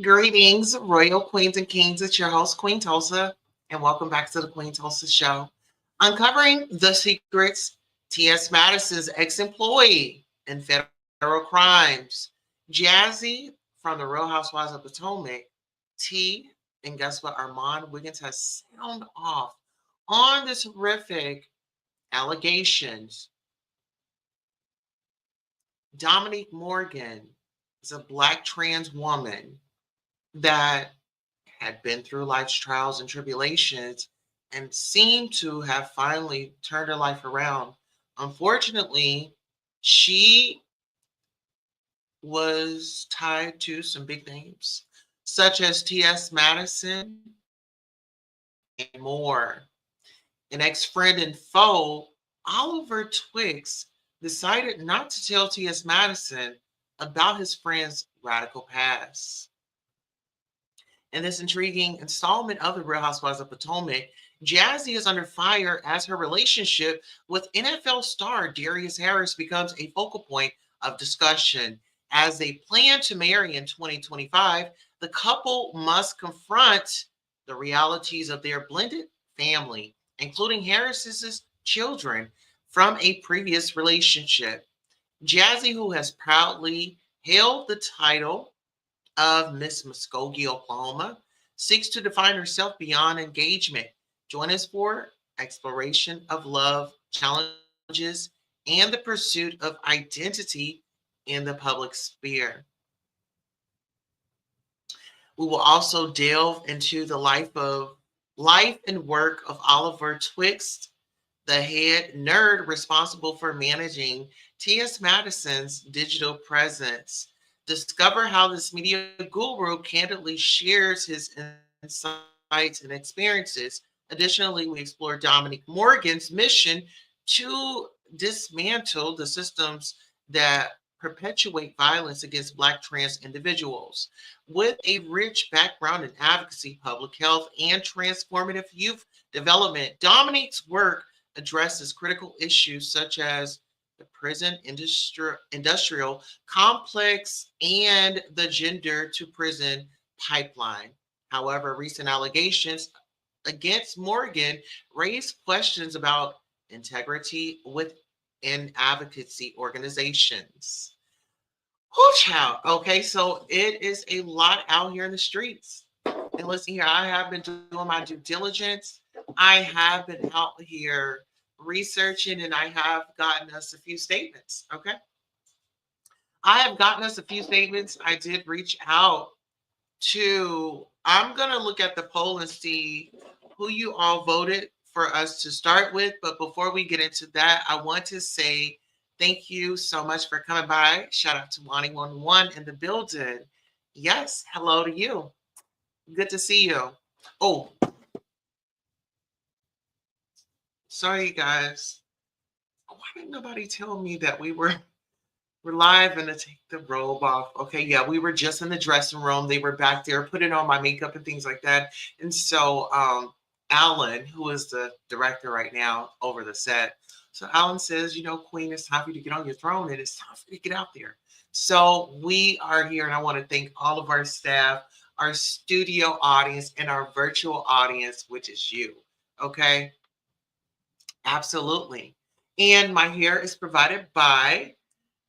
Greetings, royal queens and kings. It's your host, Queen Tulsa, and welcome back to the Queen Tulsa Show. Uncovering the secrets, TS Madison's ex-employee in federal crimes. Jassi from the Real Housewives of Potomac. T, and guess what? Armon Wiggins has sound off on this horrific allegations. Dominique Morgan is a Black trans woman that had been through life's trials and tribulations and seemed to have finally turned her life around. Unfortunately, she was tied to some big names, such as TS Madison and more. An ex-friend and foe, Oliver Twixt, decided not to tell TS Madison about his friend's radical past. In this intriguing installment of the Real Housewives of Potomac, Jassi is under fire as her relationship with NFL star Darius Harris becomes a focal point of discussion. As they plan to marry in 2025, the couple must confront the realities of their blended family, including Harris's children from a previous relationship. Jassi, who has proudly held the title of Miss Muskogee, Oklahoma, seeks to define herself beyond engagement. Join us for exploration of love, challenges, and the pursuit of identity in the public sphere. We will also delve into the life and work of Oliver Twixt, the head nerd responsible for managing TS Madison's digital presence. Discover how this media guru candidly shares his insights and experiences. Additionally, we explore Dominique Morgan's mission to dismantle the systems that perpetuate violence against Black trans individuals. With a rich background in advocacy, public health, and transformative youth development, Dominique's work addresses critical issues such as the prison industrial complex and the gender to prison pipeline. However, recent allegations against Morgan raised questions about integrity within advocacy organizations. Oh, child. Okay, so it is a lot out here in the streets. And listen here, I have been doing my due diligence. I have been out here researching, and I have gotten us a few statements. Okay. I have gotten us a few statements. I did reach out to, I'm going to look at the poll and see who you all voted for us to start with. But before we get into that, I want to say thank you so much for coming by. Shout out to Wani11 in the building. Yes, hello to you. Good to see you. Oh, sorry, guys. Why didn't nobody tell me that we're live and to take the robe off? Okay, yeah, we were just in the dressing room. They were back there putting on my makeup and things like that. And so Alan, who is the director right now over the set, so Alan says, Queen, it's time for you to get on your throne and it's time for you to get out there. So we are here, and I want to thank all of our staff, our studio audience, and our virtual audience, which is you. Okay? Absolutely. And my hair is provided by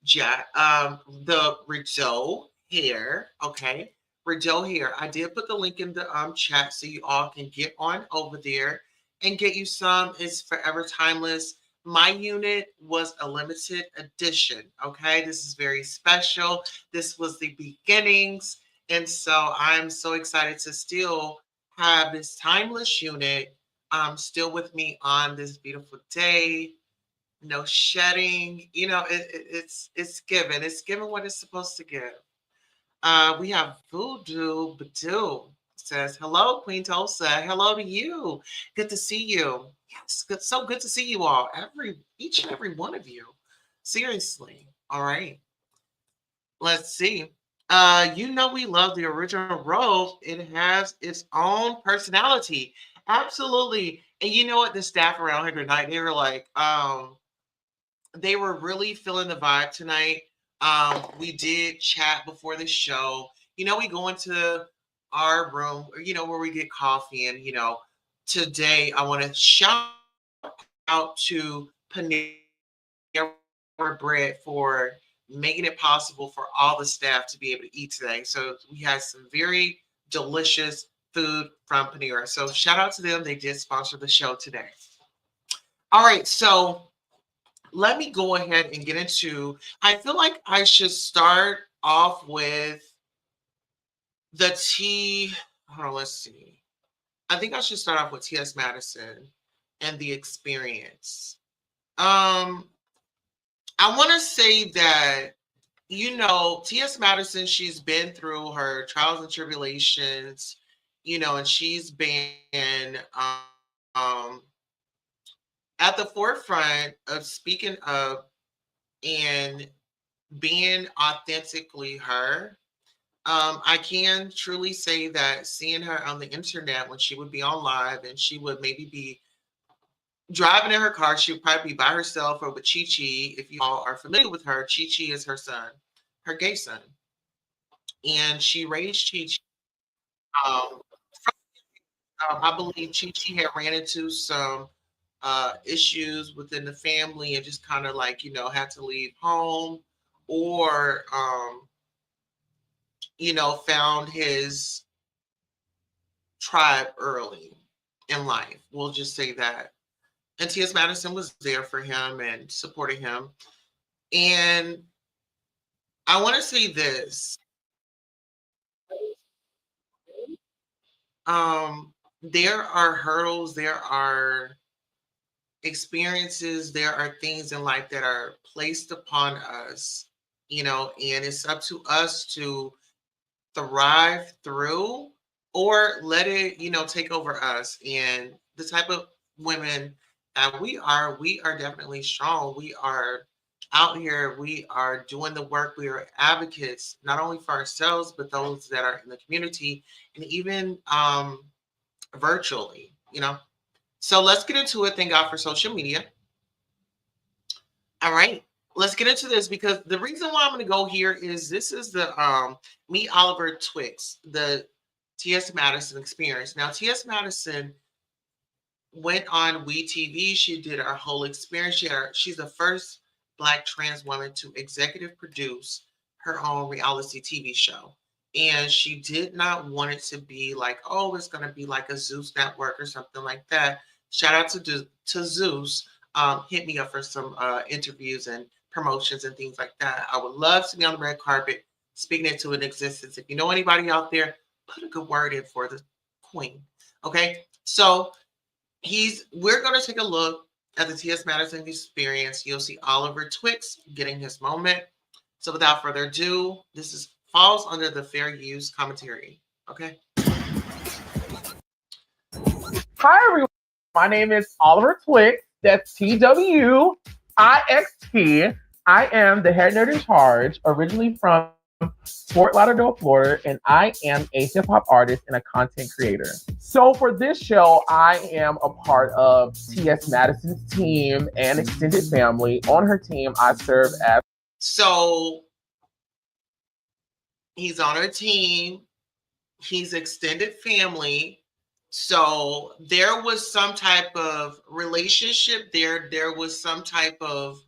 the Rizzo hair. Okay. Rizzo hair. I did put the link in the chat so you all can get on over there and get you some. It's forever timeless. My unit was a limited edition. Okay. This is very special. This was the beginnings. And so I'm so excited to still have this timeless unit still with me on this beautiful day. No shedding. It's given. It's given what it's supposed to give. We have Voodoo Badoo says, hello, Queen Tulsa. Hello to you. Good to see you. Yes, good. So good to see you all. Each and every one of you. Seriously. All right. Let's see. We love the original Rose. It has its own personality. Absolutely. And you know what? The staff around here tonight, they were like, they were really feeling the vibe tonight. We did chat before the show. We go into our room, where we get coffee. And, today I want to shout out to Panera Bread for making it possible for all the staff to be able to eat today. So we had some very delicious food from Panera. So shout out to them. They did sponsor the show today. All right. So let me go ahead and get into, I feel like I should start off with the hold on, let's see. I think I should start off with TS Madison and the experience. I want to say that, TS Madison, she's been through her trials and tribulations, and she's been at the forefront of speaking up and being authentically her. I can truly say that seeing her on the internet when she would be on live and she would maybe be driving in her car, she would probably be by herself or with Chi Chi. If you all are familiar with her, Chi Chi is her son, her gay son. And she raised Chi Chi. I believe Chi Chi had ran into some issues within the family and just kind of like, had to leave home or, found his tribe early in life. We'll just say that. And T.S. Madison was there for him and supported him. And I want to say this. There are hurdles, there are experiences, there are things in life that are placed upon us, and it's up to us to thrive through or let it, take over us. And the type of women that we are definitely strong. We are out here, we are doing the work, we are advocates, not only for ourselves, but those that are in the community and even virtually, So let's get into it. Thank God for social media. All right. Let's get into this because the reason why I'm going to go here is this is the me Oliver Twixt, the TS Madison experience. Now TS Madison went on WeTV. She did her whole experience. She's the first Black trans woman to executive produce her own reality TV show. And she did not want it to be like, oh, it's going to be like a Zeus network or something like that. Shout out to Zeus. Hit me up for some interviews and promotions and things like that. I would love to be on the red carpet speaking into an existence. If you know anybody out there, put a good word in for the queen. Okay, so we're going to take a look at the T.S. Madison experience. You'll see Oliver Twixt getting his moment. So without further ado, this falls under the fair use commentary. Okay. Hi everyone. My name is Oliver Twixt. That's TWIXT. I am the head nerd in charge, originally from Fort Lauderdale, Florida, and I am a hip hop artist and a content creator. So for this show, I am a part of TS Madison's team and extended family. On her team, I serve as. So he's on her team. He's extended family. So there was some type of relationship there. There was some type of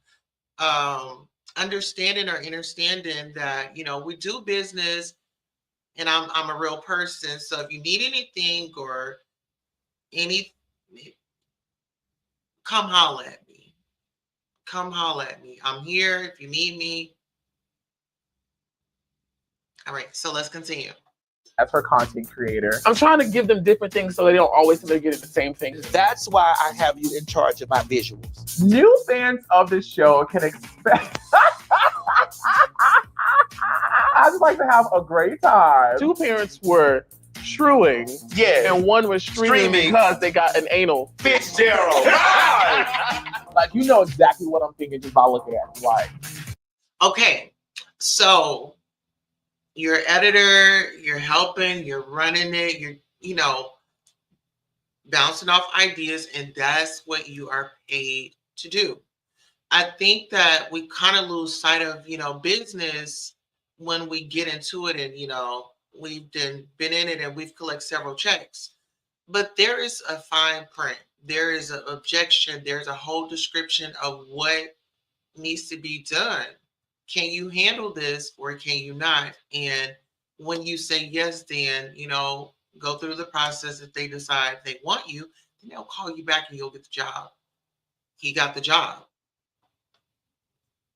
understanding or understanding that, we do business and I'm a real person. So if you need anything or any, come holler at me. Come holler at me. I'm here if you need me. All right, so let's continue. As her content creator, I'm trying to give them different things so they don't always get the same thing. That's why I have you in charge of my visuals. New fans of the show can expect. I just like to have a great time. Two parents were shrewying, and one was streaming because they got an anal. Fitzgerald. Like, you know exactly what I'm thinking just by looking at it. Like, okay, so you're editor, you're helping, you're running it, you're bouncing off ideas, and that's what you are paid to do. I think that we kind of lose sight of business when we get into it, and we've been in it and we've collected several checks. But there is a fine print. There is an objection. There's a whole description of what needs to be done. Can you handle this or can you not? And when you say yes, then, go through the process. If they decide they want you, then they'll call you back and you'll get the job. He got the job.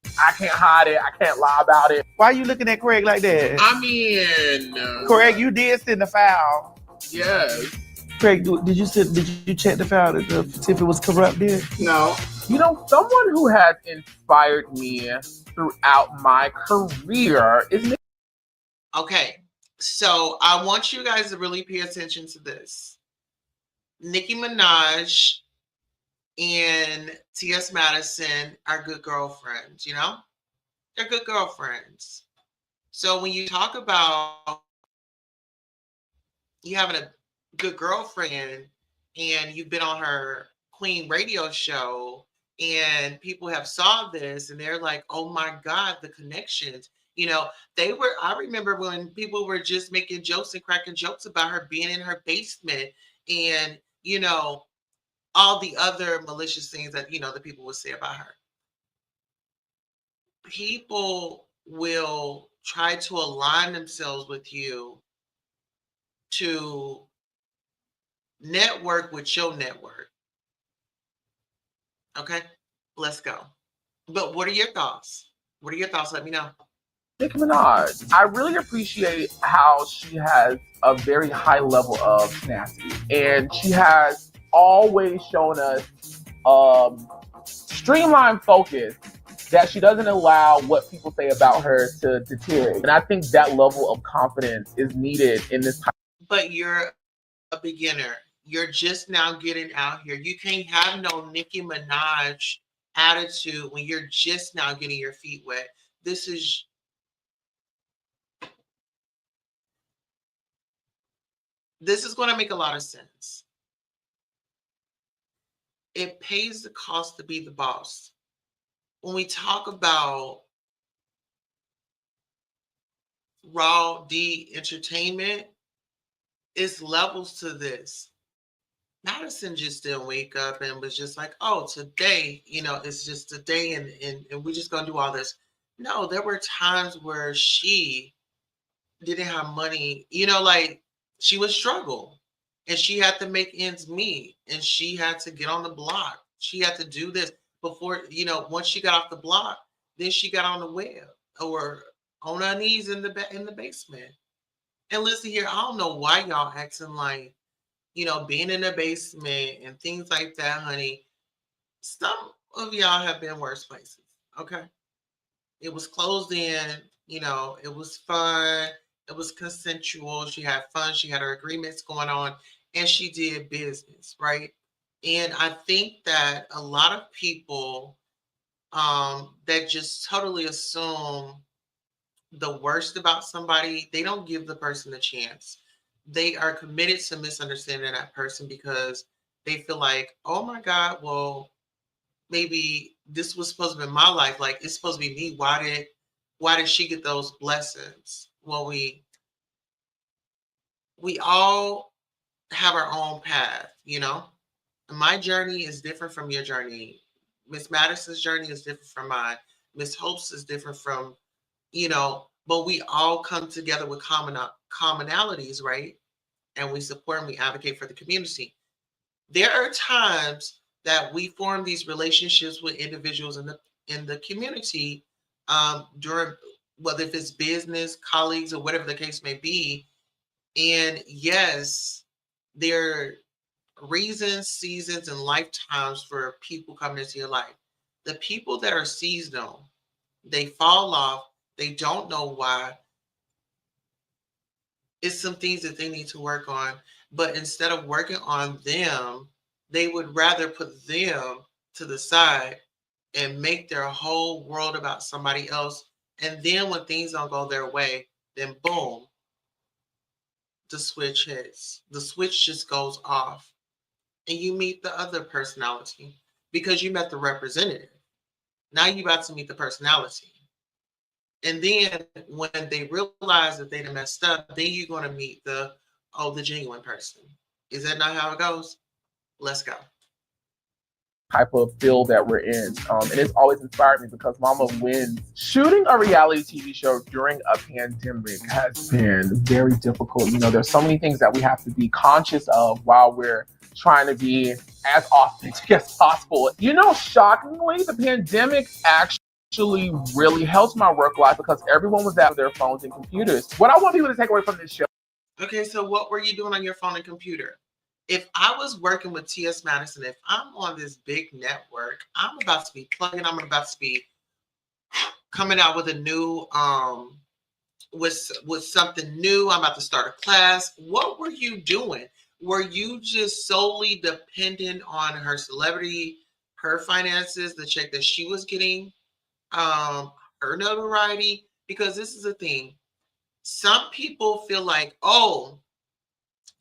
I can't hide it. I can't lie about it. Why are you looking at Craig like that? I mean, Craig, you did send the file. Yes. Craig, did you check the file to see if it was corrupted? No. Someone who has inspired me throughout my career is. Okay, so I want you guys to really pay attention to this. Nicki Minaj and TS Madison are good girlfriends, They're good girlfriends. So when you talk about you having a good girlfriend and you've been on her Queen radio show and people have saw this and they're like, oh my God, the connections. I remember when people were just making jokes and cracking jokes about her being in her basement and, all the other malicious things that, the people would say about her. People will try to align themselves with you to network with your network. Okay, let's go. But what are your thoughts? What are your thoughts? Let me know. Nicki Minaj. I really appreciate how she has a very high level of tenacity, and she has always shown us streamlined focus that she doesn't allow what people say about her to deteriorate. And I think that level of confidence is needed in this time. But you're a beginner. You're just now getting out here. You can't have no Nicki Minaj attitude when you're just now getting your feet wet. This is going to make a lot of sense. It pays the cost to be the boss. When we talk about raw D entertainment, it's levels to this. Madison just didn't wake up and was just like, oh, today, it's just today and we're just going to do all this. No, there were times where she didn't have money, like she would struggle and she had to make ends meet and she had to get on the block. She had to do this before, once she got off the block, then she got on the web or on her knees in the basement. And listen here, I don't know why y'all acting like, being in the basement and things like that, honey. Some of y'all have been worse places, okay? It was closed in, it was fun. It was consensual. She had fun. She had her agreements going on and she did business, right? And I think that a lot of people that just totally assume the worst about somebody, they don't give the person a chance. They are committed to misunderstanding that person because they feel like, oh my God, well, maybe this was supposed to be my life. Like it's supposed to be me. Why did she get those blessings? Well, we all have our own path, My journey is different from your journey. Miss Madison's journey is different from mine. Miss Hope's is different from, but we all come together with commonalities, right? And we support and we advocate for the community. There are times that we form these relationships with individuals in the community, during, whether if it's business, colleagues, or whatever the case may be. And yes, there are reasons, seasons, and lifetimes for people coming into your life. The people that are seasonal, they fall off, they don't know why. It's some things that they need to work on. But instead of working on them, they would rather put them to the side and make their whole world about somebody else. And then when things don't go their way, then boom, the switch hits. The switch just goes off. And you meet the other personality because you met the representative. Now you about to meet the personality. And then when they realize that they done messed up, then you're going to meet the genuine person. Is that not how it goes? Let's go. Type of field that we're in. And it's always inspired me because Mama wins. Shooting a reality TV show during a pandemic has been very difficult. There's so many things that we have to be conscious of while we're trying to be as authentic as possible. Shockingly, the pandemic actually really helped my work life because everyone was at their phones and computers. What I want people to take away from this show. Okay, so what were you doing on your phone and computer? If I was working with TS Madison, if I'm on this big network, I'm about to be plugging, I'm about to be coming out with a new, with something new. I'm about to start a class. What were you doing? Were you just solely dependent on her celebrity, her finances, the check that she was getting, her notoriety? Because this is the thing. Some people feel like, oh,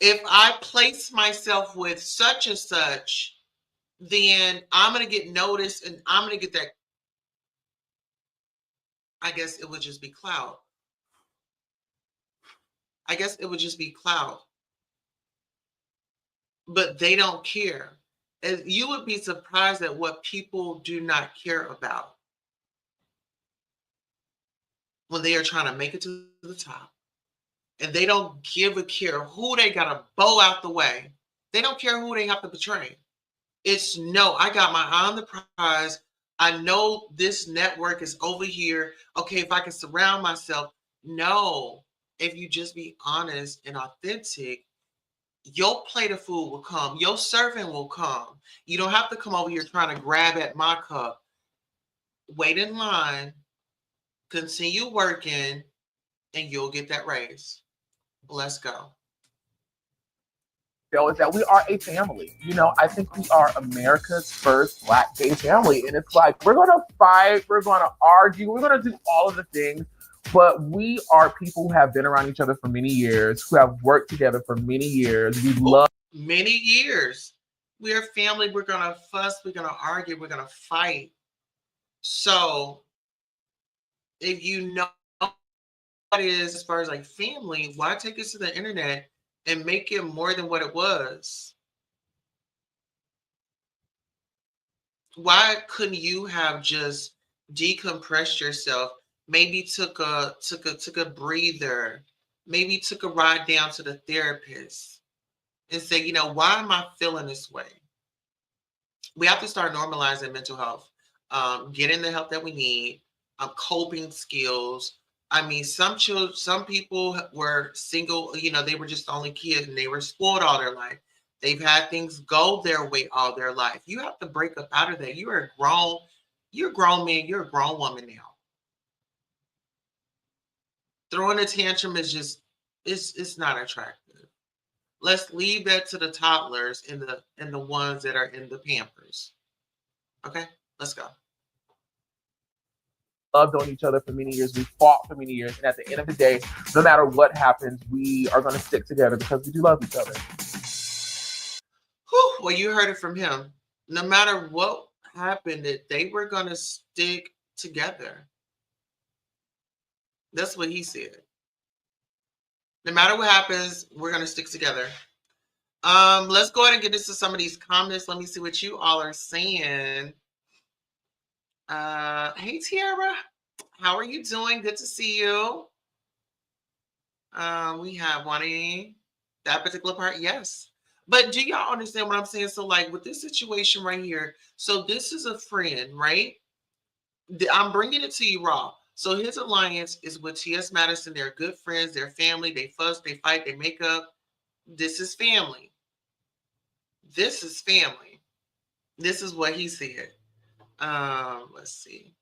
if I place myself with such and such, then I'm going to get noticed and I'm going to get that. I guess it would just be clout. I guess it would just be clout. But they don't care. And you would be surprised at what people do not care about when they are trying to make it to the top. And they don't give a care who they got to bow out the way. They don't care who they have to betray. It's no, I got my eye on the prize. I know this network is over here. Okay, if I can surround myself. No, if you just be honest and authentic, your plate of food will come. Your servant will come. You don't have to come over here trying to grab at my cup. Wait in line, continue working, and you'll get that raise. Let's go. Is that we are a family. I think we are America's first Black gay family. And it's like, we're going to fight, we're going to argue, we're going to do all of the things. But we are people who have been around each other for many years, who have worked together for many years. We love many years. We're family. We're going to fuss. We're going to argue. We're going to fight. So if you know what it is as far as like family, why take it to the internet and make it more than what it was? Why couldn't you have just decompressed yourself? Maybe took a breather, maybe took a ride down to the therapist and say, why am I feeling this way? We have to start normalizing mental health, getting the help that we need, coping skills. I mean, some people were single, they were just the only kids and they were spoiled all their life. They've had things go their way all their life. You have to break up out of that. You're a grown man, you're a grown woman now. Throwing a tantrum is just, it's not attractive. Let's leave that to the toddlers and the ones that are in the Pampers. Okay, let's go. Loved on each other for many years. We fought for many years. And at the end of the day, no matter what happens, we are going to stick together because we do love each other. Whew, well, you heard it from him. No matter what happened, that they were going to stick together. That's what he said. No matter what happens, we're going to stick together. Let's go ahead and get into some of these comments. Let me see what you all are saying. Hey, Tiara. How are you doing? Good to see you. We have wanting that particular part. Yes. But do y'all understand what I'm saying? So, like with this situation right here, so this is a friend, right? I'm bringing it to you raw. So his alliance is with TS Madison. They're good friends. They're family. They fuss. They fight. They make up. This is family. This is family. This is what he said. Let's see.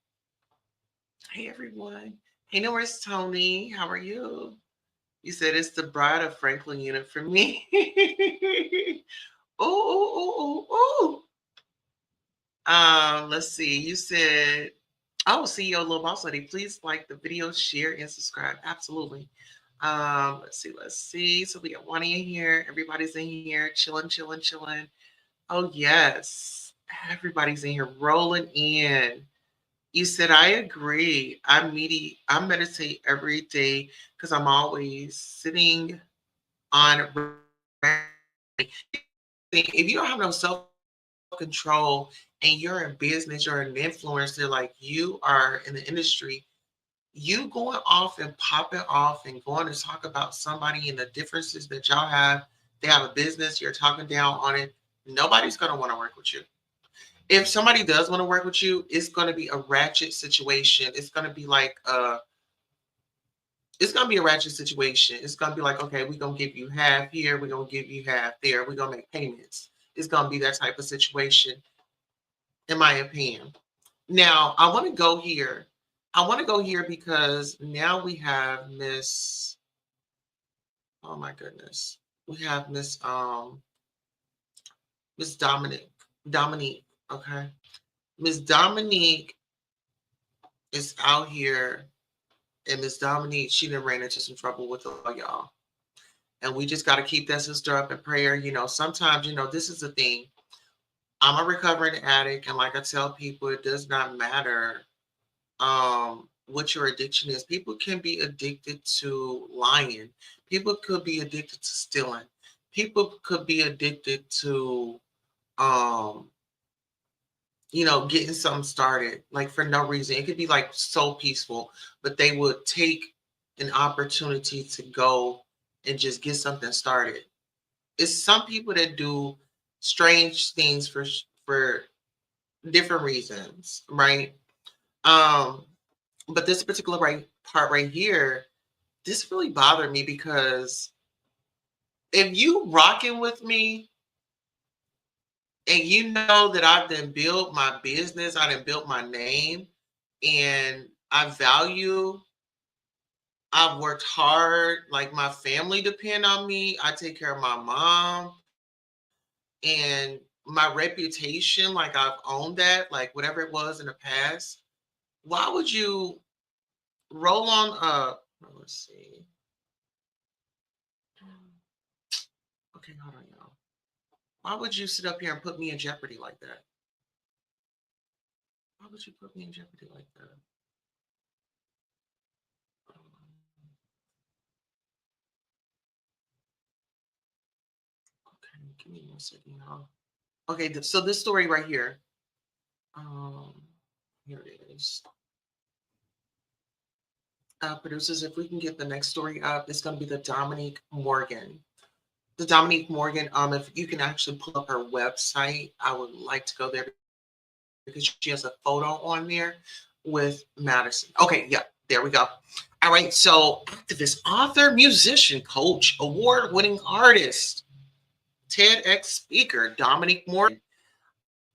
Hey everyone. Hey, no, where's Tony? How are you? You said it's the Bride of Franklin unit for me. Oh. Let's see. You said, oh, CEO Little Boss Lady, please like the video, share, and subscribe. Absolutely. Let's see. So we got one in here. Everybody's in here, chilling. Oh, yes. Everybody's in here rolling in. You said, I agree. I meditate every day because I'm always sitting on. If you don't have no self-control and you're in business, you're an influencer, like you are in the industry, you going off and popping off and going to talk about somebody and the differences that y'all have. They have a business, you're talking down on it. Nobody's going to want to work with you. If somebody does want to work with you, it's going to be a ratchet situation. It's going to be like it's going to be a ratchet situation. It's going to be like, okay, we're going to give you half here. We're going to give you half there. We're going to make payments. It's going to be that type of situation, in my opinion. Now, I want to go here. I want to go here because now we have Miss, oh my goodness. We have Miss Dominique, okay? Miss Dominique is out here, and Miss Dominique, she done ran into some trouble with all y'all. And we just got to keep that sister up in prayer. You know, sometimes, you know, this is the thing. I'm a recovering addict, and like I tell people, it does not matter what your addiction is. People can be addicted to lying. People could be addicted to stealing. People could be addicted to you know, getting something started, like for no reason. It could be like so peaceful, but they would take an opportunity to go and just get something started. It's some people that do strange things for different reasons, right? But this particular part right here, this really bothered me because if you rocking with me and you know that I've then built my business, I done built my name, and I've worked hard, like my family depend on me. I take care of my mom and my reputation, like I've owned that, like whatever it was in the past. Why would you roll on up? Let's see. Okay, hold on, y'all. Why would you sit up here and put me in jeopardy like that? Why would you put me in jeopardy like that? Okay, give me 1 second, y'all. Okay, so this story right here. Here it is. Producers, if we can get the next story up, it's going to be the Dominique Morgan. The Dominique Morgan, if you can actually pull up her website, I would like to go there because she has a photo on there with Madison. Okay, yeah, there we go. All right, so activist, author, musician, coach, award-winning artist, TEDx speaker, Dominique Morgan.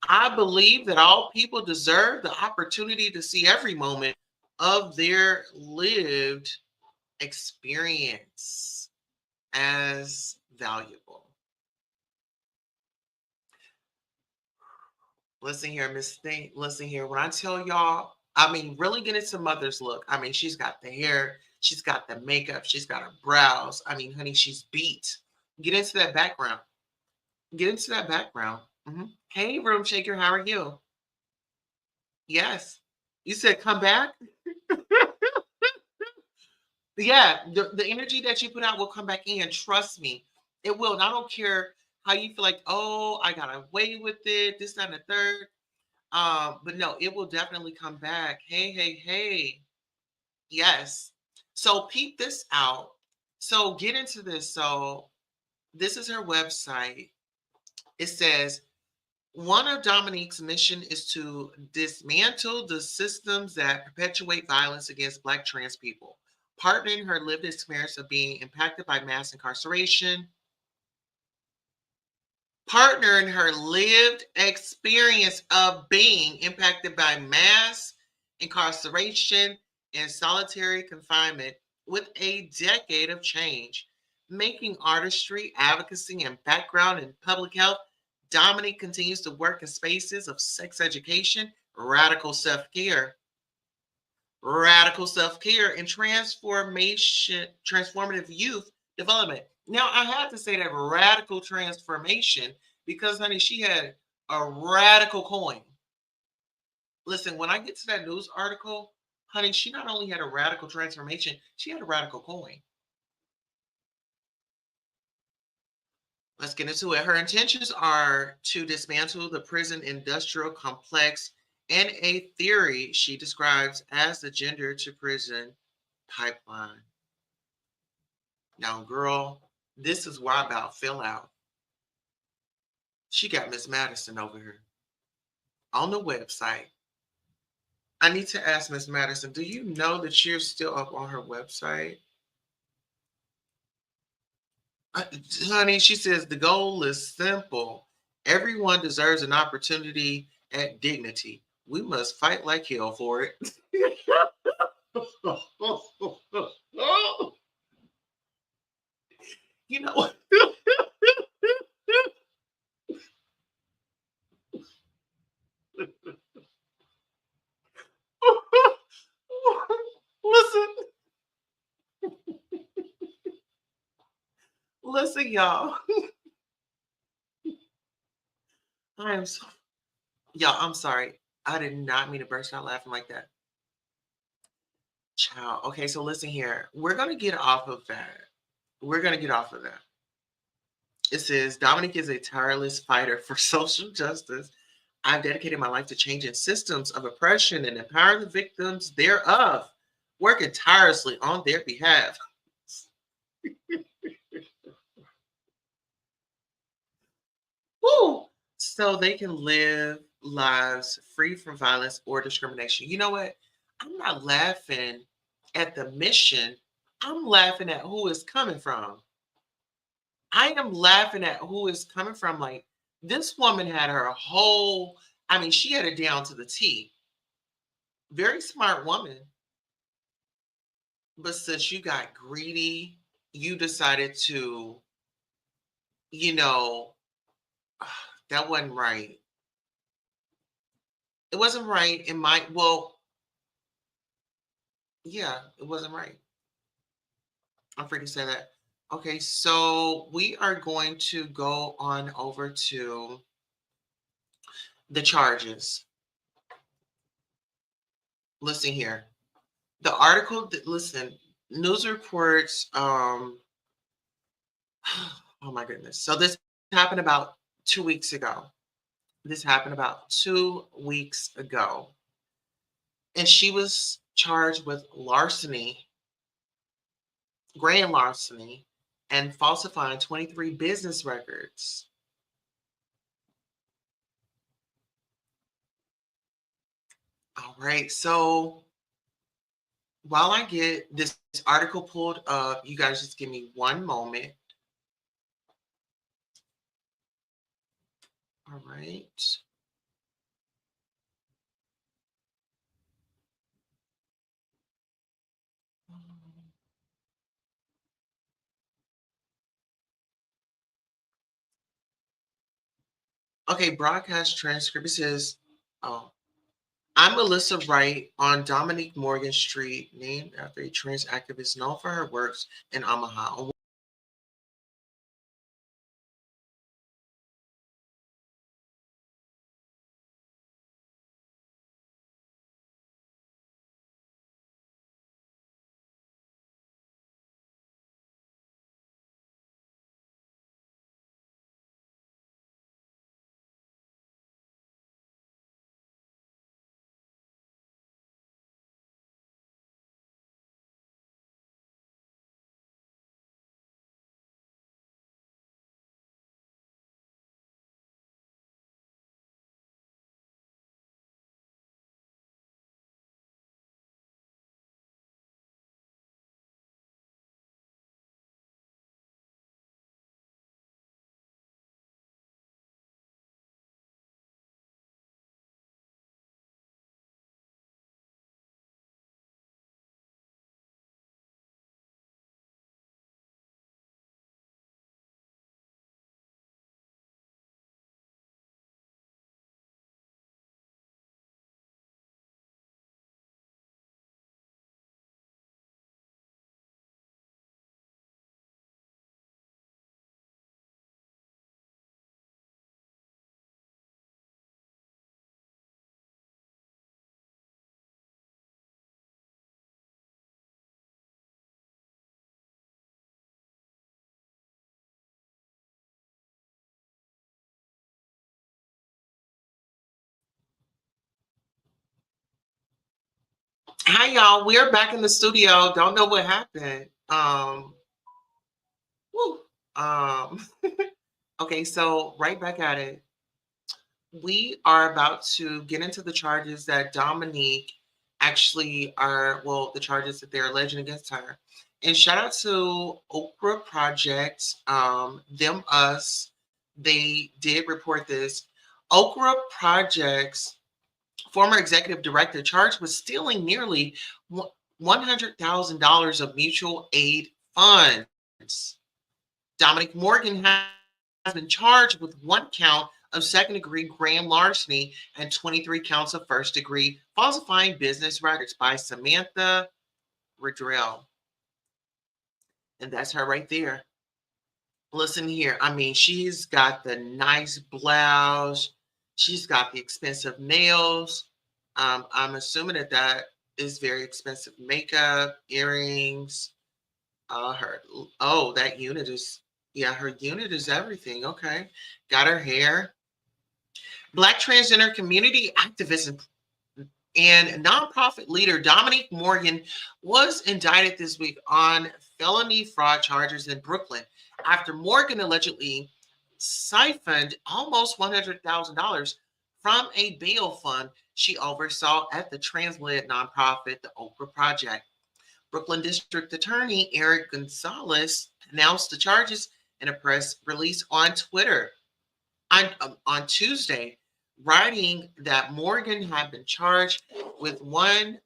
I believe that all people deserve the opportunity to see every moment of their lived experience as valuable. Listen here, Miss Thing. Listen here. When I tell y'all, I mean, really get into Mother's look. I mean, she's got the hair, she's got the makeup, she's got her brows. I mean, honey, she's beat. Get into that background. Get into that background. Hey, Room Shaker, how are you? Yes. You said come back? Yeah, the energy that you put out will come back in. Trust me, it will. And I don't care how you feel like, oh, I got away with it, this, that, and the third. But no, it will definitely come back. Hey, hey, hey. Yes. So peep this out. So get into this. So this is her website. It says one of Dominique's mission is to dismantle the systems that perpetuate violence against Black trans people, partnering her lived experience of being impacted by mass incarceration, partnering her lived experience of being impacted by mass incarceration and solitary confinement with a decade of change, making artistry, advocacy, and background in public health. Dominique continues to work in spaces of sex education, radical self-care, and transformative youth development. Now, I had to say that radical transformation because, honey, she had a radical coin. Listen, when I get to that news article, honey, she not only had a radical transformation, she had a radical coin. Let's get into it. Her intentions are to dismantle the prison industrial complex and a theory she describes as the gender to prison pipeline. Now, girl, this is why I about fell out. She got Miss Madison over here on the website. I need to ask Miss Madison, do you know that you're still up on her website? Honey, she says the goal is simple. Everyone deserves an opportunity at dignity. We must fight like hell for it. You know what? Listen, listen, y'all. I am so, y'all, I'm sorry. I did not mean to burst out laughing like that. Child. Okay, so listen here. We're going to get off of that. We're going to get off of that. It says Dominique is a tireless fighter for social justice. I've dedicated my life to changing systems of oppression and empowering the victims thereof, working tirelessly on their behalf. Woo! So they can live lives free from violence or discrimination. You know what? I'm not laughing at the mission. I'm laughing at who it's coming from. I am laughing at who it's coming from. Like, this woman had her whole, I mean, she had it down to the T. Very smart woman. But since you got greedy, you decided to, you know, that wasn't right. It wasn't right in my, well, yeah, it wasn't right. I'm free to say that. Okay, so we are going to go on over to the charges. Listen here. The article that, listen, news reports, oh my goodness. So this happened about 2 weeks ago. This happened about 2 weeks ago. And she was charged with larceny, grand larceny, and falsifying 23 business records. All right. So while I get this article pulled up, you guys just give me one moment. All right. Okay, broadcast transcript. It says, oh, I'm Melissa Wright on Dominique Morgan Street, named after a trans activist known for her works in Omaha. Hi y'all, we're back in the studio. Don't know what happened. Woo. Um, okay, so right back at it. We are about to get into the charges that Dominique actually are, well, the charges that they're alleging against her. And shout out to Okra Project, them, us. They did report this. Okra Project's former executive director charged with stealing nearly $100,000 of mutual aid funds. Dominique Morgan has been charged with one count of second-degree grand larceny and 23 counts of first-degree falsifying business records by Samantha Riddrell. And that's her right there. Listen here. I mean, she's got the nice blouse. She's got the expensive nails. I'm assuming that is very expensive makeup, earrings. Her that unit is, yeah, her unit is everything. Okay, got her hair. Black transgender community activist and nonprofit leader Dominique Morgan was indicted this week on felony fraud charges in Brooklyn after Morgan allegedly siphoned almost $100,000 from a bail fund she oversaw at the trans-led nonprofit, the Oprah Project. Brooklyn District Attorney Eric Gonzalez announced the charges in a press release on Twitter on Tuesday, writing that Morgan had been charged with one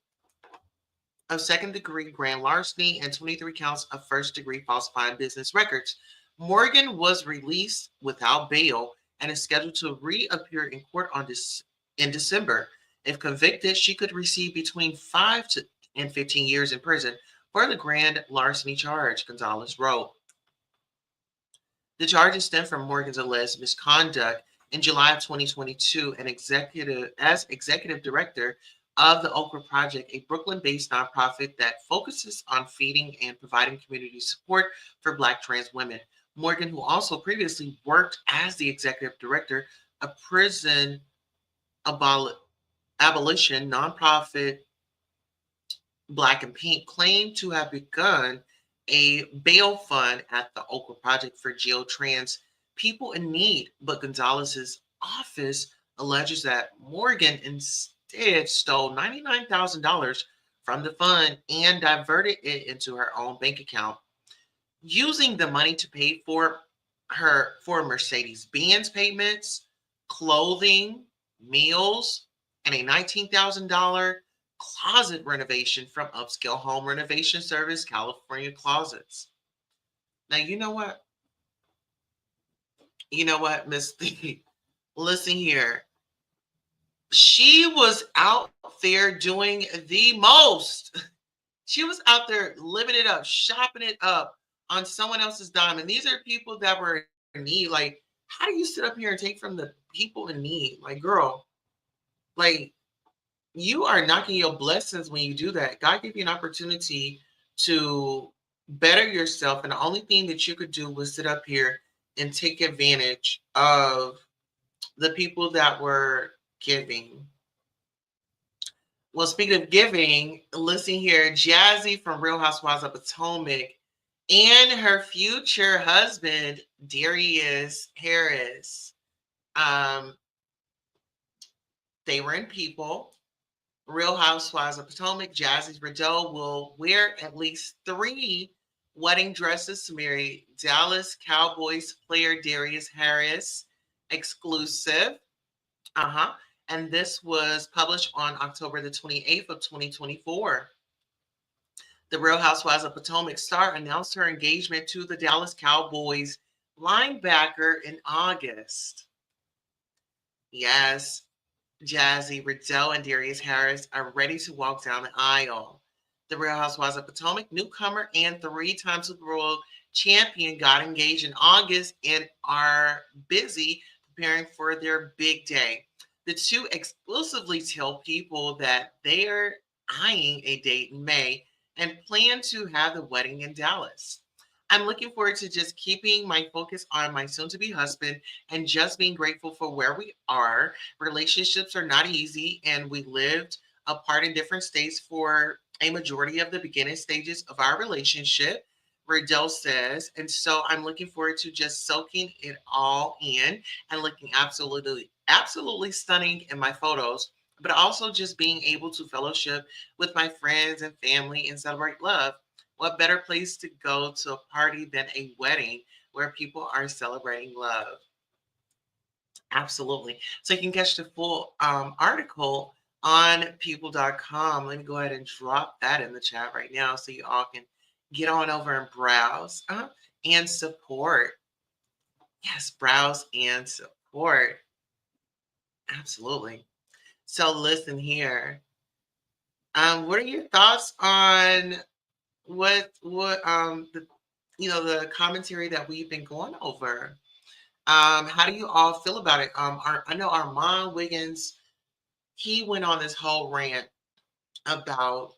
of second-degree grand larceny and 23 counts of first-degree falsifying business records. Morgan was released without bail and is scheduled to reappear in court in December. If convicted, she could receive between 5 and 15 years in prison for the grand larceny charge, Gonzalez wrote. The charges stem from Morgan's alleged misconduct in July of 2022 as executive director of the Okra Project, a Brooklyn-based nonprofit that focuses on feeding and providing community support for Black trans women. Morgan, who also previously worked as the executive director of prison abolition nonprofit Black and Pink, claimed to have begun a bail fund at the Okra Project for jail trans people in need. But Gonzalez's office alleges that Morgan instead stole $99,000 from the fund and diverted it into her own bank account, using the money to pay for Mercedes-Benz payments, clothing, meals, and a $19,000 closet renovation from upscale home renovation service, California Closets. Now, you know what? You know what, Miss Lee? Listen here. She was out there doing the most. She was out there living it up, shopping it up on someone else's dime. And these are people that were in need. Like, how do you sit up here and take from the people in need? Like, girl, like, you are knocking your blessings when you do that. God gave you an opportunity to better yourself. And the only thing that you could do was sit up here and take advantage of the people that were giving. Well, speaking of giving, listen here, Jassi from Real Housewives of Potomac and her future husband, Darius Harris, they were in People. Real Housewives of Potomac, Jassi Rideau will wear at least 3 wedding dresses to marry Dallas Cowboys player Darius Harris, exclusive. And this was published on October the 28th of 2024. The Real Housewives of Potomac star announced her engagement to the Dallas Cowboys linebacker in August. Yes, Jassi Rideau and Darius Harris are ready to walk down the aisle. The Real Housewives of Potomac newcomer and 3-time Super Bowl champion got engaged in August and are busy preparing for their big day. The two exclusively tell People that they are eyeing a date in May and plan to have the wedding in Dallas. I'm looking forward to just keeping my focus on my soon-to-be husband and just being grateful for where we are. Relationships are not easy, and we lived apart in different states for a majority of the beginning stages of our relationship, Riddell says. And so I'm looking forward to just soaking it all in and looking absolutely stunning in my photos, but also just being able to fellowship with my friends and family and celebrate love. What better place to go to a party than a wedding where people are celebrating love? Absolutely. So you can catch the full article on people.com. Let me go ahead and drop that in the chat right now so you all can get on over and browse and support. Yes, browse and support. Absolutely. So listen here. What are your thoughts on what the commentary that we've been going over? How do you all feel about it? I know Armon Wiggins, he went on this whole rant about,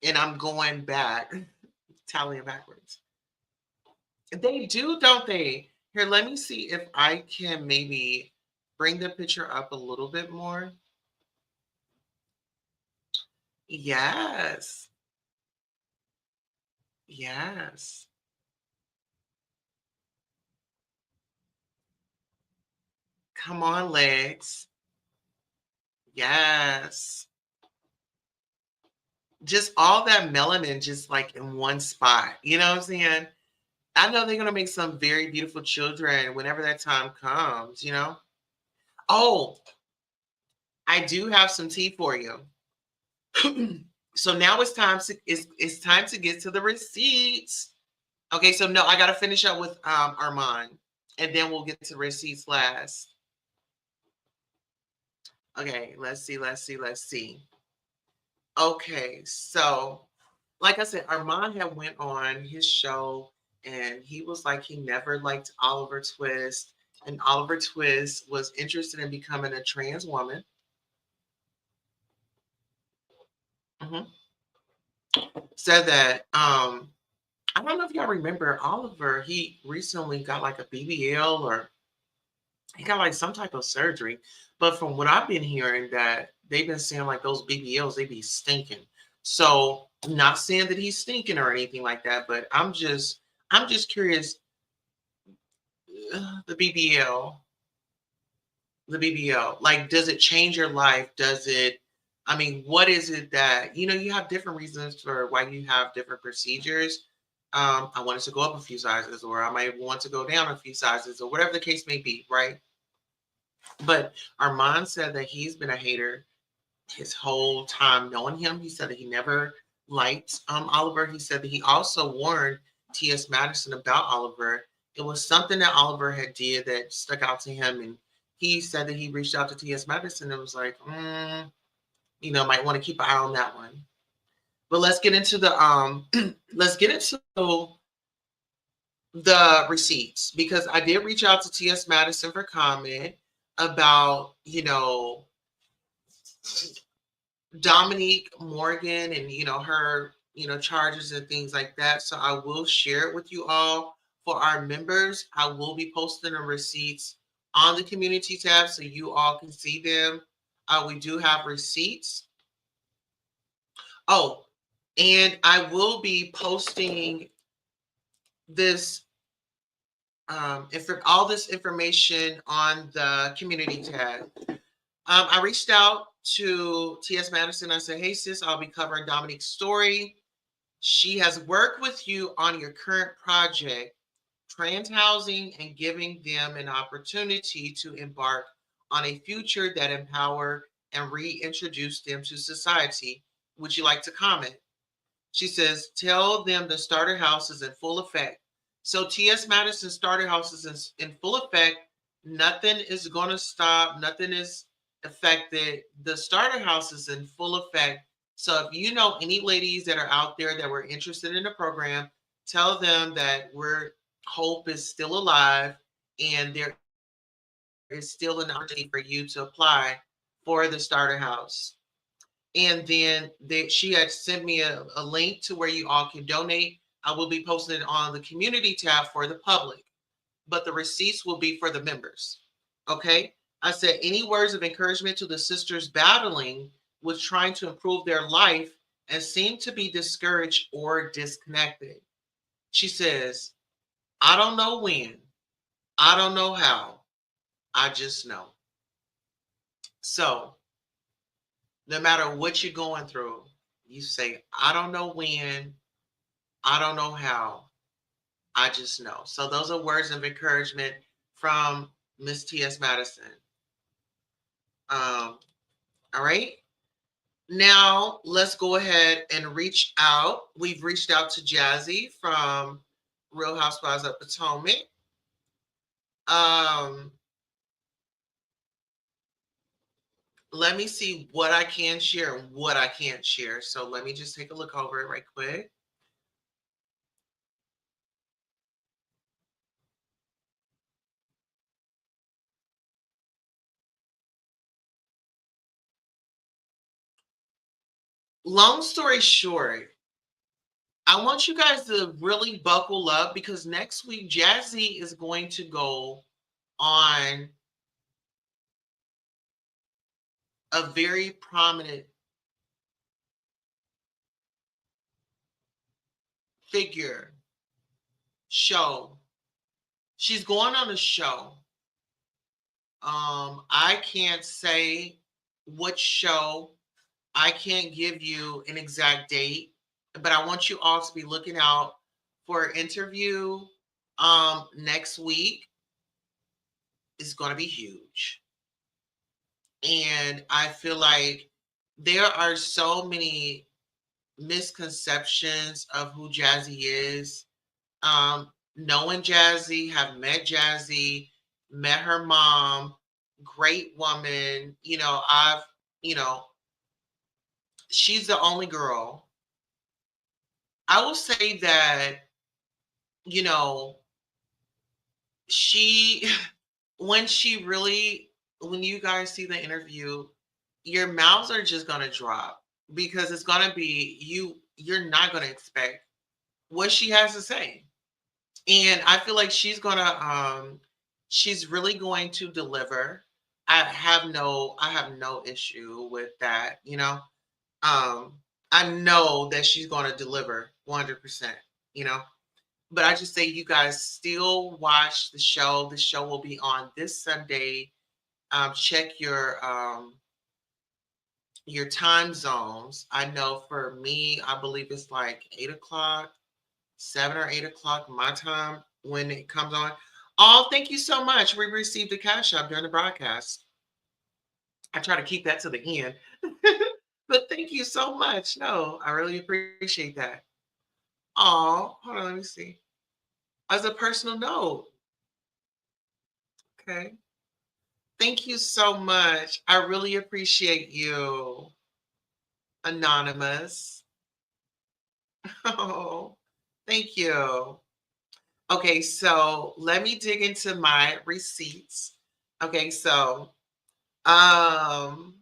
and I'm going back, tallying backwards. They do, don't they? Here, let me see if I can maybe bring the picture up a little bit more. Yes. Yes. Come on, legs. Yes. Just all that melanin just like in one spot. You know what I'm saying? I know they're gonna make some very beautiful children whenever that time comes, you know. Oh, I do have some tea for you. So now it's time to get to the receipts. Okay, so no, I gotta finish up with Armand, and then we'll get to receipts last. Okay, let's see. Okay, so like I said, Armand had went on his show and he was like he never liked Oliver Twist, and Oliver Twist was interested in becoming a trans woman. Mhm. Said that I don't know if y'all remember Oliver. He recently got like a BBL, or he got like some type of surgery. But from what I've been hearing, that they've been saying like those BBLs, they be stinking. So not saying that he's stinking or anything like that, but I'm just curious. The BBL, the BBL, like, does it change your life? Does it? I mean, what is it that you have different reasons for why you have different procedures. I wanted to go up a few sizes, or I might want to go down a few sizes, or whatever the case may be, right? But Armand said that he's been a hater his whole time knowing him. He said that he never liked Oliver. He said that he also warned TS Madison about Oliver. It was something that Oliver had did that stuck out to him, and he said that he reached out to TS Madison and was like, might want to keep an eye on that one. But let's get into the the receipts, because I did reach out to TS Madison for comment about Dominique Morgan and her charges and things like that. So I will share it with you all. For our members, I will be posting the receipts on the community tab so you all can see them. We do have receipts. Oh, and I will be posting this all this information on the community tab. I reached out to TS Madison. I said, hey, sis, I'll be covering Dominique's story. She has worked with you on your current project, trans housing, and giving them an opportunity to embark on a future that empower and reintroduce them to society. Would you like to comment? She says, tell them the starter house is in full effect. So TS Madison starter house is in full effect. Nothing is going to stop. Nothing is affected. The starter house is in full effect. So if you know any ladies that are out there that were interested in the program, tell them that hope is still alive, and there is still an opportunity for you to apply for the starter house. And then she had sent me a link to where you all can donate. I will be posting it on the community tab for the public, but the receipts will be for the members. Okay. I said, any words of encouragement to the sisters battling with trying to improve their life and seem to be discouraged or disconnected? She says, I don't know when. I don't know how. I just know. So, no matter what you're going through, you say, I don't know when. I don't know how. I just know. So, those are words of encouragement from Miss TS Madison. All right. Now, let's go ahead and reach out. We've reached out to Jassi from Real Housewives of Potomac. Um, let me see what I can share and what I can't share. So let me just take a look over it right quick. Long story short, I want you guys to really buckle up because next week Jassi is going to go on a very prominent figure show. She's going on a show. I can't say what show. I can't give you an exact date, but I want you all to be looking out for an interview next week. It's going to be huge. And I feel like there are so many misconceptions of who Jassi is. Knowing Jassi, have met Jassi, met her mom, great woman. You know, she's the only girl. I will say that, you know, she, when you guys see the interview, your mouths are just going to drop because it's going to be, you're not going to expect what she has to say. And I feel like she's really going to deliver. I have no issue with that, I know that she's going to deliver 100%, you know. But I just say you guys still watch the show. The show will be on this Sunday. Check your time zones. I know for me, I believe it's like 8 o'clock, 7 or 8 o'clock my time when it comes on. Oh, thank you so much. We received a cash up during the broadcast. I try to keep that to the end. But thank you so much. No, I really appreciate that. Oh, hold on, let me see. As a personal note. Okay. Thank you so much. I really appreciate you, Anonymous. Oh, thank you. Okay, so let me dig into my receipts. Okay, so um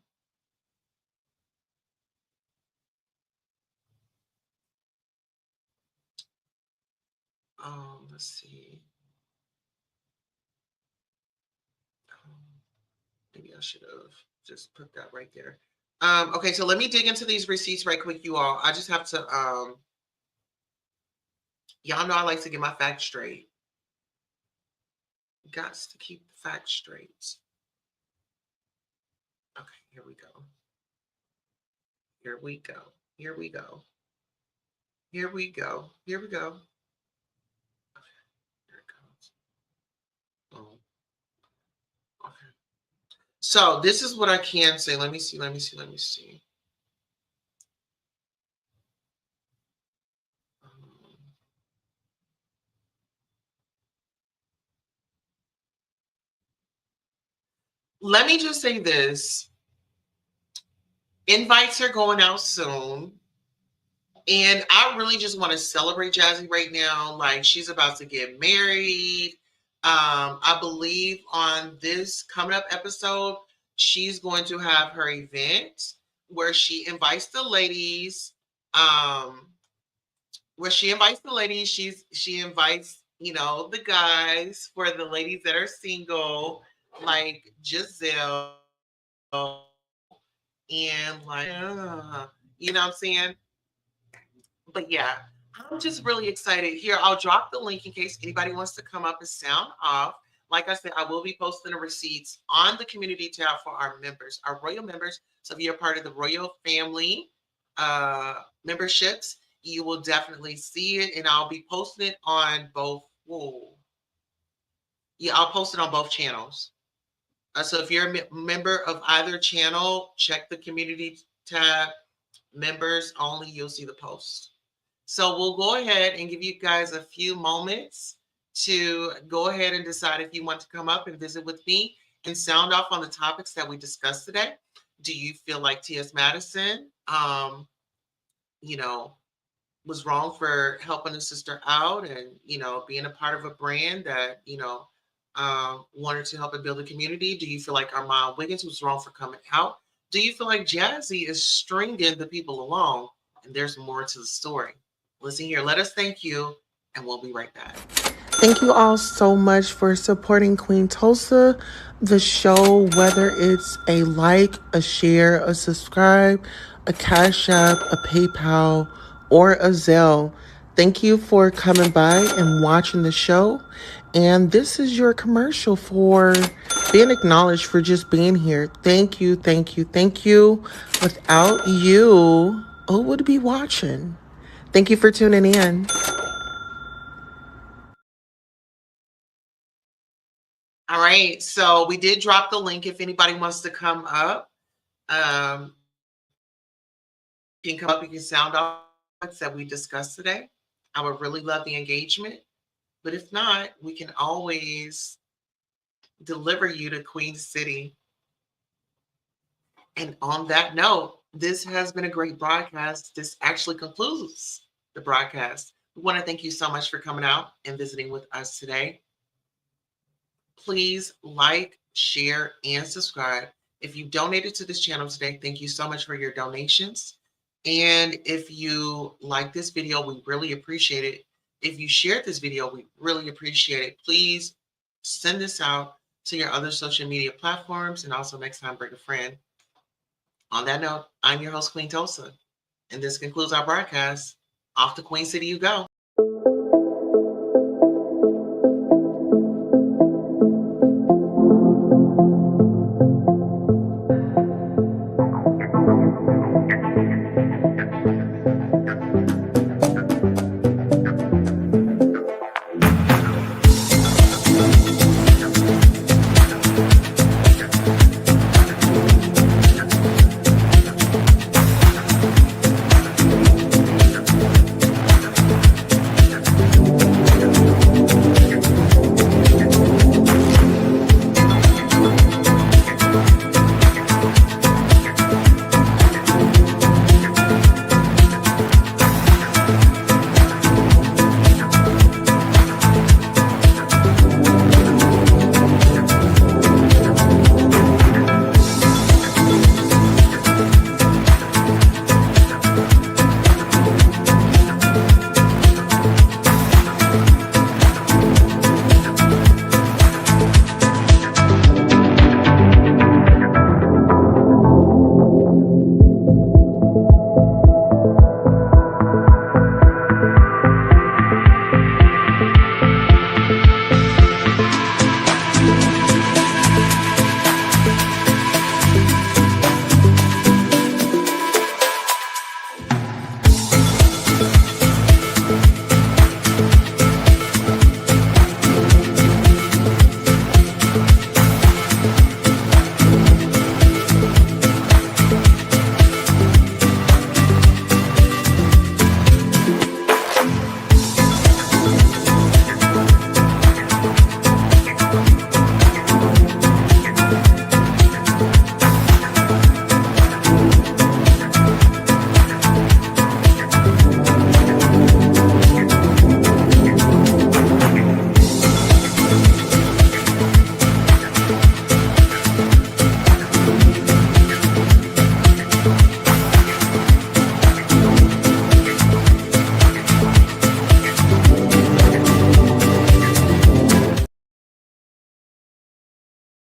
let's see. Maybe I should have just put that right there. Okay, so let me dig into these receipts right quick, you all. I just have to y'all know I like to get my facts straight. Got to keep the facts straight. Okay, here we go. Here we go. Here we go. Here we go. Here we go. Okay, here it goes. Oh, okay. So this is what I can say. Let me see. Let me see. Let me see. Let me just say this. Invites are going out soon. And I really just want to celebrate Jassi right now. Like she's about to get married. I believe on this coming up episode, she's going to have her event where she invites the ladies. Um, where she invites the ladies, she invites, the guys for the ladies that are single. like Giselle and like, you know what I'm saying? But yeah, I'm just really excited. Here, I'll drop the link in case anybody wants to come up and sound off. Like I said, I will be posting the receipts on the community tab for our members, our royal members. So if you're a part of the royal family memberships, you will definitely see it, and I'll be posting it on both. Whoa. Yeah, I'll post it on both channels. So if you're a member of either channel, check the community tab, members only, you'll see the post. So we'll go ahead and give you guys a few moments to go ahead and decide if you want to come up and visit with me and sound off on the topics that we discussed today. Do you feel like TS Madison, you know, was wrong for helping a sister out and, you know, being a part of a brand that, you know, wanted to help and build a community? Do you feel like Armon Wiggins was wrong for coming out? Do you feel like Jassi is stringing the people along and there's more to the story? Listen here, let us thank you, and we'll be right back. Thank you all so much for supporting Queen Tulsa, the show, whether it's a like, a share, a subscribe, a Cash App, a PayPal, or a Zelle. Thank you for coming by and watching the show. And this is your commercial for being acknowledged for just being here. Thank you, thank you, thank you. Without you, who would be watching? Thank you for tuning in. All right, so we did drop the link if anybody wants to come up. You can come up, you can sound off that we discussed today. I would really love the engagement. But if not, we can always deliver you to Queen City. And on that note, this has been a great broadcast. This actually concludes the broadcast. We want to thank you so much for coming out and visiting with us today. Please like, share, and subscribe. If you donated to this channel today, thank you so much for your donations. And if you like this video, we really appreciate it. If you shared this video, we really appreciate it. Please send this out to your other social media platforms, and also next time, bring a friend. On that note, I'm your host, Queen Tulsa, and this concludes our broadcast. Off to Queen City you go.